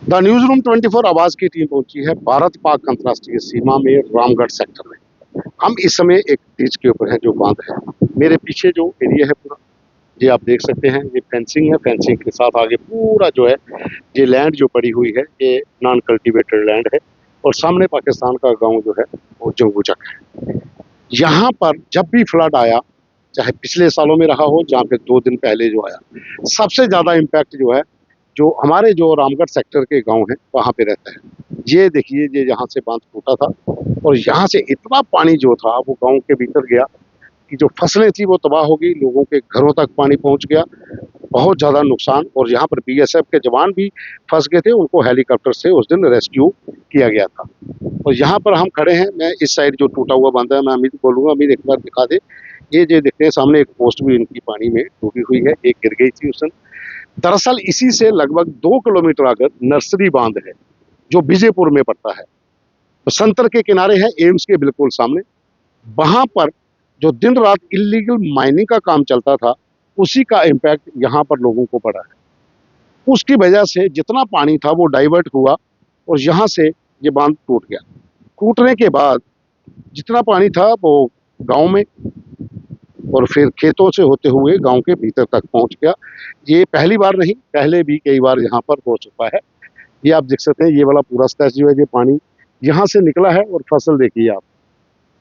The news room 24 आवाज की team पहुंची है भारत पाक अंतर्राष्ट्रीय सीमा में रामगढ़ सेक्टर में। हम इस समय एक ब्रिज के ऊपर है जो बांध है। मेरे पीछे जो एरिया है पूरा ये आप देख सकते हैं, ये फेंसिंग है। फेंसिंग के साथ आगे पूरा जो है ये लैंड जो पड़ी हुई है ये नॉन कल्टीवेटेड लैंड है और सामने पाकिस्तान का गांव जो है वो जंगूचक है। यहाँ पर जब भी फ्लड आया, चाहे पिछले सालों में रहा हो या फिर 2 दिन पहले जो आया, सबसे ज्यादा इम्पैक्ट जो है जो हमारे जो रामगढ़ सेक्टर के गांव हैं वहां पे रहता है। ये देखिए, ये यहाँ से बांध टूटा था और यहाँ से इतना पानी जो था वो गांव के भीतर गया कि जो फसलें थी वो तबाह हो गई, लोगों के घरों तक पानी पहुंच गया, बहुत ज़्यादा नुकसान। और यहाँ पर बीएसएफ के जवान भी फंस गए थे, उनको हेलीकॉप्टर से उस दिन रेस्क्यू किया गया था। और यहाँ पर हम खड़े हैं, मैं इस साइड जो टूटा हुआ बांधा है, मैं अमित बोलूँगा, अमित एक बार दिखा दे। ये जो देखते हैं सामने एक पोस्ट भी इनकी पानी में टूटी हुई है, एक गिर गई थी उस दिन। दरअसल इसी से लगभग 2 किलोमीटर आगे नर्सरी बांध है जो विजयपुर में पड़ता है। तो संतर के किनारे है, एम्स के बिल्कुल सामने। वहां पर जो दिन रात इलीगल माइनिंग का काम चलता था उसी का इम्पैक्ट यहाँ पर लोगों को पड़ा है। उसकी वजह से जितना पानी था वो डाइवर्ट हुआ और यहाँ से ये बांध टूट गया। टूटने के बाद जितना पानी था वो गांव में और फिर खेतों से होते हुए गांव के भीतर तक पहुंच गया। ये पहली बार नहीं, पहले भी कई बार यहाँ पर हो चुका है। ये आप देख सकते हैं, ये वाला पूरा स्ट्रेच जो है ये पानी यहाँ से निकला है। और फसल देखिए आप,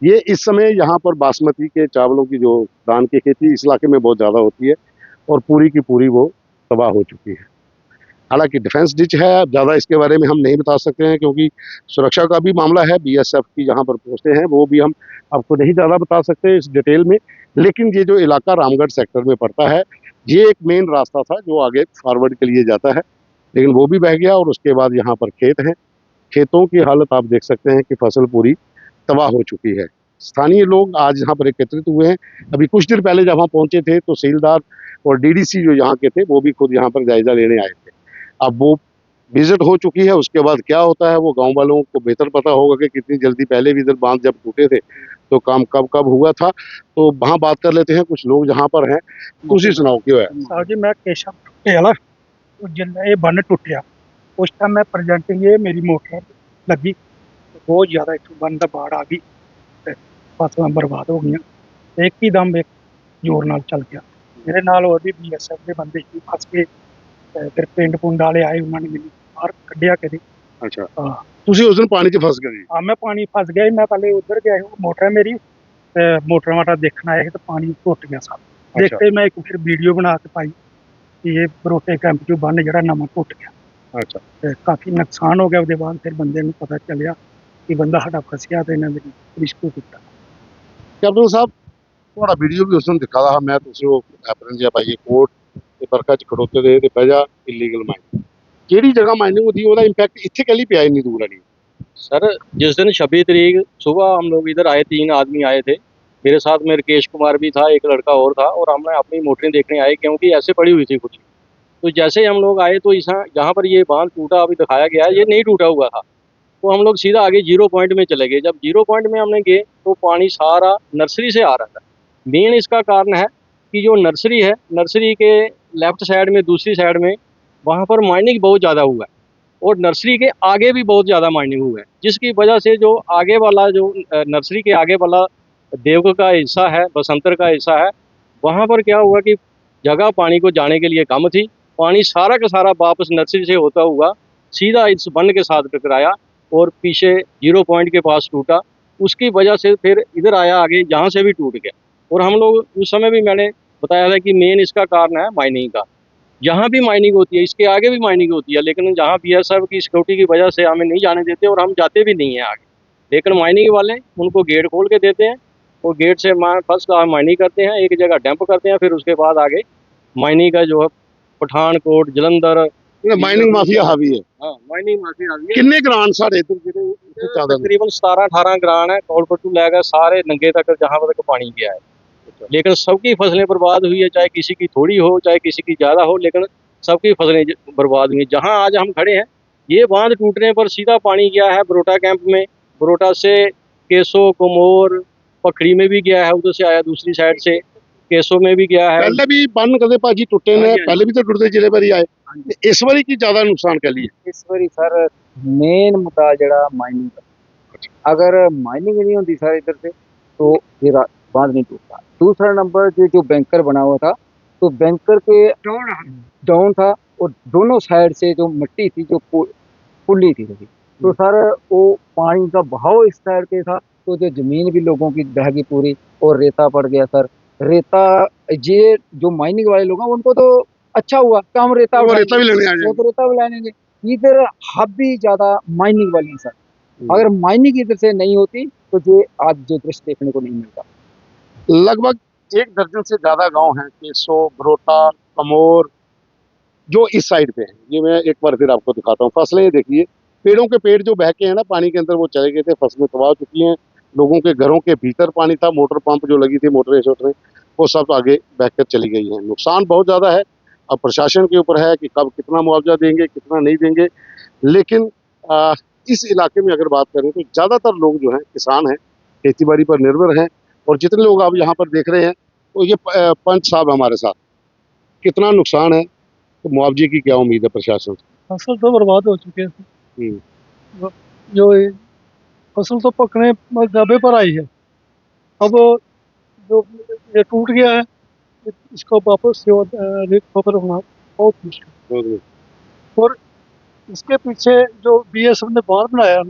ये इस समय यहाँ पर बासमती के चावलों की जो धान की खेती इस इलाके में बहुत ज़्यादा होती है और पूरी की पूरी वो तबाह हो चुकी है। हालांकि डिफेंस डिच है, ज़्यादा इसके बारे में हम नहीं बता सकते हैं क्योंकि सुरक्षा का भी मामला है। बीएसएफ की जहाँ पर पोस्टें हैं वो भी हम आपको नहीं ज़्यादा बता सकते इस डिटेल में। लेकिन ये जो इलाका रामगढ़ सेक्टर में पड़ता है, ये एक मेन रास्ता था जो आगे फॉरवर्ड के लिए जाता है, लेकिन वो भी बह गया। और उसके बाद यहाँ पर खेत हैं, खेतों की हालत आप देख सकते हैं कि फसल पूरी तबाह हो चुकी है। स्थानीय लोग आज यहाँ पर एकत्रित हुए हैं। अभी कुछ देर पहले जब हम पहुंचे थे तो तहसीलदार और डीडीसी जो यहाँ के थे वो भी खुद यहाँ पर जायजा लेने आए थे। अब वो विजिट हो चुकी है, उसके बाद क्या होता है वो गांव वालों को बेहतर पता होगा कि कितनी जल्दी, पहले भी इधर बांध जब टूटे थे तो काम कब कब हुआ था। तो वहाँ बात कर लेते हैं, कुछ लोग जहाँ पर हैं। ਤੁਸੀਂ ਸੁਣਾਓ क्यों है? साहब जी मैं केशव टुटे वाला जिले बन टुटिया उस टाइम मैं प्रेजेंटिंग ये मेरी मोटर लगी तो बहुत ज़्यादा इतों बन का बाढ़ आ गई ते फसलां बर्बाद हो गई। एक ही दम एक जोर नाल चल गया। मेरे नाल और भी बीएसएफ के बंदे ही फस गए ते फिर पिंड पुंड वाले आए, उन्होंने मैंने बाहर कढ़िया करी। अच्छा, हाँ ਤੁਸੀਂ उस दिन पानी 'ਚ फंस गए? हाँ मैं पानी फस गया। मैं पहले उधर गया, मोटर है मेरी, मोटर वाटर देखना आया तो पानी टुट गया सब। देखते ही मैं एक फिर वीडियो बना के पाई कि ये बरोटे कैंप चो बन जरा नवा टुट गया। अच्छा, ते काफ़ी नुकसान हो गया। उसके बाद फिर बंदे नूं पता चलिया कि बंदा साडा फसिया तो इन्हां मेरी रिस्क्यू किया। कैप्टन साहब थोड़ा वीडियो भी उस दिन दिखा रहा मैं, ਤੁਸੀਂ ਉਹ ਐਪਰਨ ਜਿਹਾ ਪਾਈਏ ਕੋਟ ਤੇ ਬਰਖਾ 'ਚ ਖੜੋਤੇ ਦੇ ਤੇ ਬਹਿ ਜਾ ਇਲੀਗਲ ਮਾਈਨਿੰਗ। ਕਿਹੜੀ ਜਗ੍ਹਾ ਮਾਈਨਿੰਗ ਹੁੰਦੀ, ਉਹਦਾ ਇੰਪੈਕਟ ਇੱਥੇ ਕੱਲੀ ਪਿਆ ਇੰਨੀ ਦੂਰ ਵਾਲੀ? सर जिस दिन 26 तारीख सुबह हम लोग इधर आए, 3 आदमी आए थे। मेरे साथ में राकेश कुमार भी था, एक लड़का और था, और हमने अपनी मोटरें देखने आए क्योंकि ऐसे पड़ी हुई थी कुछ। तो जैसे ही हम लोग आए तो जहाँ पर ये बांध टूटा अभी दिखाया गया है, ये नहीं टूटा हुआ था। तो हम लोग सीधा आगे 0 पॉइंट में चले गए। जब 0 पॉइंट में हमने गए तो पानी सारा नर्सरी से आ रहा था। मेन इसका कारण है कि जो नर्सरी है, नर्सरी के लेफ्ट साइड में, दूसरी साइड में, वहाँ पर माइनिंग बहुत ज़्यादा हुआ है और नर्सरी के आगे भी बहुत ज़्यादा माइनिंग हुआ है, जिसकी वजह से जो आगे वाला जो नर्सरी के आगे वाला देवग का हिस्सा है, बसंतर का हिस्सा है, वहाँ पर क्या हुआ कि जगह पानी को जाने के लिए कम थी। पानी सारा का सारा वापस नर्सरी से होता हुआ सीधा इस बंद के साथ टकराया और पीछे 0 पॉइंट के पास टूटा। उसकी वजह से फिर इधर आया आगे, जहाँ से भी टूट गया। और हम लोग उस समय भी मैंने बताया था कि मेन इसका कारण है माइनिंग का। यहाँ भी माइनिंग होती है, इसके आगे भी माइनिंग होती है, लेकिन जहाँ बीएसएफ की सिक्योरिटी की वजह से हमें नहीं जाने देते और हम जाते भी नहीं हैं आगे। लेकिन माइनिंग वाले उनको गेट खोल के देते हैं और गेट से फर्स्ट क्लास माइनिंग करते हैं, एक जगह डंप करते हैं, फिर उसके बाद आगे माइनिंग का जो है पठानकोट, जलंधर ਮਾਈਨਿੰਗ ਮਾਫੀਆ ਹਾਵੀ ਹੈ। हाँ माइनिंग माफी आ गई है। ਕਿੰਨੇ ਗ੍ਰਾਂਟ ਸਾਡੇ ਇੱਧਰ ਜਿਹੜੇ ਇੱਥੇ ਜ਼ਿਆਦਾ ਨੇ? तकरीबन 17-18 ग्रान है, कौलपट्टू लेकर सारे नंगे तक जहाँ तक पानी गया है। लेकिन सबकी फसलें बर्बाद हुई है, चाहे किसी की थोड़ी हो चाहे किसी की ज़्यादा हो, लेकिन सबकी फसलें बर्बाद हुई हैं। जहाँ आज हम खड़े हैं, ये बांध टूटने पर सीधा पानी गया है बरोटा कैंप में, बरोटा से केसो, कुमोर, पखड़ी में भी गया है, उधर से आया दूसरी साइड से केसो में भी गया है। ਪਹਿਲੇ ਵੀ ਬੰਨ ਕਦੇ ਭਾਜੀ ਟੁੱਟੇ ਨੇ, ਹਾਂਜੀ, ਹਾਂਜੀ। ਪਹਿਲੇ ਵੀ ਤਾਂ ਟੁੱਟਦੇ ਜਿਹੜੇ ਵਾਰੀ ਆਏ। ਤੇ ਇਸ ਵਾਰੀ ਕੀ ਜ਼ਿਆਦਾ ਨੁਕਸਾਨ ਕਰ ਲਈ इस बारी सर मेन मुद्दा जड़ा माइनिंग का, अगर माइनिंग नहीं होती सर इधर से तो ये बांध नहीं टूटता। दूसरा नंबर जो बैंकर बना हुआ था, तो बैंकर के डाउन था और दोनों साइड से जो मिट्टी थी जो पुली थी लगी, तो सर वो पानी का बहाव इस साइड पे था, तो जो जमीन भी लोगों की बह गई पूरी और रेता पड़ गया सर। रेता ये जो माइनिंग वाले लोग हैं उनको तो अच्छा हुआ कि हम रेता वो उठाएंगे, रेता भी लेने आ वो जाएंगे। तो रेता भी लाएंगे। इधर हब भी ज्यादा माइनिंग वाली है सर। अगर माइनिंग इधर से नहीं होती तो ये आज जो दृश्य देखने को नहीं मिलता। लगभग 1 दर्जन से ज्यादा गांव हैं, केसो, भरोटा, कमोर, जो इस साइड पे हैं। ये मैं एक बार फिर आपको दिखाता हूँ। फसलें ये देखिए, पेड़ों के पेड़ जो बह के हैं ना पानी के अंदर, वो चले गए थे, फसलें तबाह हो चुकी हैं। लोगों के घरों के भीतर पानी था, मोटर पंप जो लगी थी, मोटरें शोटरें, वो सब आगे बहकर चली गई हैं। नुकसान बहुत ज़्यादा है। अब प्रशासन के ऊपर है कि कब कितना मुआवजा देंगे, कितना नहीं देंगे। लेकिन इस इलाके में अगर बात करें तो ज़्यादातर लोग जो हैं किसान हैं, खेती बाड़ी पर निर्भर हैं। और जितने लोग आप यहाँ पर देख रहे हैं, तो ये पंच साहब हमारे साथ, कितना नुकसान है, तो मुआवजे की क्या उम्मीद है प्रशासन से? फसल तो बर्बाद हो चुकी है। हम्म। जो ये फसल तो पकने ढाबे पर आई है। अब जो ये टूट गया है, इसको वापस से रिकवर होना बहुत मुश्किल है। और इसके पीछे जो बीएसएफ ने बांध बनाया,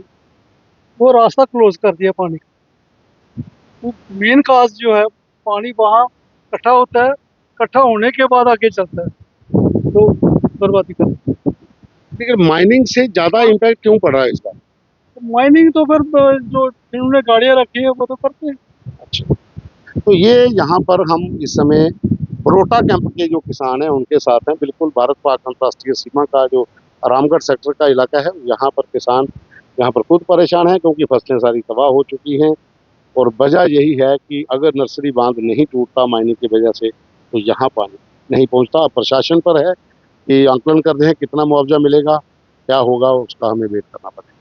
वो रास्ता क्लोज कर दिया पानी का। तो मेन काज जो है, पानी वहाँ इकट्ठा होता है, इकट्ठा होने के बाद आगे चलता है, तो बर्बादी करता है। लेकिन माइनिंग से ज़्यादा इम्पैक्ट क्यों पड़ रहा है इस बार? माइनिंग तो फिर जो जिन्होंने गाड़ियाँ रखी है वो तो करते हैं। अच्छा, तो ये यहाँ पर हम इस समय बरोटा कैंप के जो किसान हैं उनके साथ हैं। बिल्कुल भारत पाक अंतर्राष्ट्रीय सीमा का जो रामगढ़ सेक्टर का इलाका है, यहाँ पर किसान यहाँ पर खुद परेशान हैं क्योंकि फसलें सारी तबाह हो चुकी हैं। और वजह यही है कि अगर नर्सरी बांध नहीं टूटता माइनिंग की वजह से, तो यहाँ पानी नहीं पहुँचता। प्रशासन पर है कि आंकलन कर रहे हैं कितना मुआवजा मिलेगा, क्या होगा, उसका हमें वेट करना पड़ेगा।